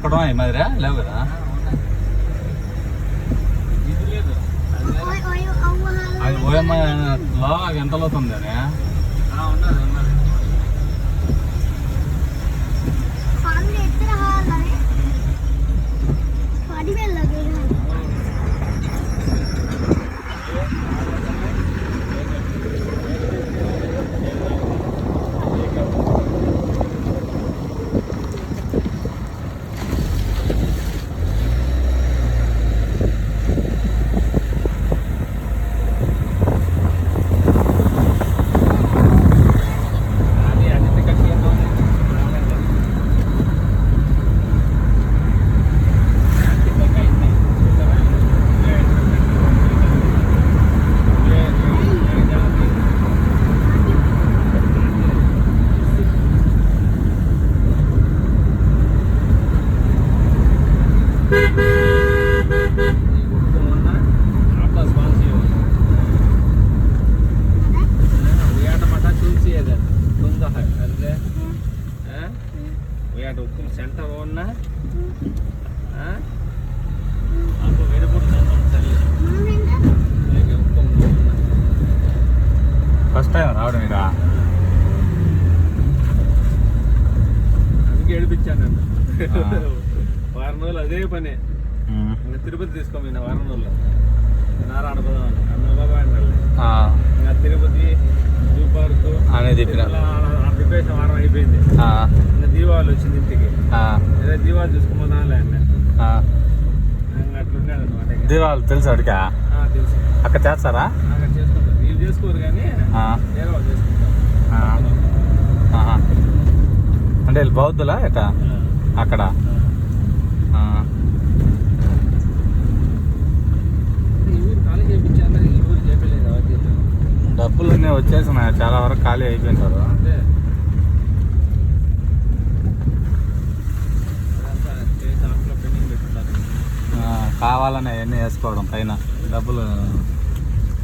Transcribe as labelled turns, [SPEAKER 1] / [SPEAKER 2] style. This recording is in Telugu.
[SPEAKER 1] ఎక్కడో ఈ మాదిరా లేవు కదా. అది ఓఎంఐలో ఎంత అవుతుంది అని ఫస్ట్ టైం రావడం ఇక
[SPEAKER 2] అందుకే ఏడిపించాను నన్ను. వారం రోజులు అదే పని. ఇంకా తిరుపతి తీసుకోమన్నా వారం రోజుల్లో నారా ఆడపోదామని ఇంకా తిరుపతి జూ పార్క్
[SPEAKER 1] అనేది
[SPEAKER 2] ప్రిపరేషన్ వారం అయిపోయింది. ఇంకా దీపావళి వచ్చింది ఇంటికి. అదే దీపావళి చూసుకోమన్నాలే అన్న అట్లున్నాడు అనమాట.
[SPEAKER 1] దీపావళి తెలుసు అడిగా
[SPEAKER 2] తెలుసు.
[SPEAKER 1] అక్కడ చేస్తారా?
[SPEAKER 2] అక్కడ చేసుకుంటారు. వీళ్ళు చేసుకోరు కానీ వేరే వాళ్ళు చేసుకుంటారు.
[SPEAKER 1] అంటే వీళ్ళు బౌద్ధులా ఎట అక్కడ? డబ్బులన్నీ వచ్చేసినాయి, చాలా వరకు ఖాళీ అయిపోయింటారు. కావాలని అవన్నీ వేసుకోవడం పైన డబ్బులు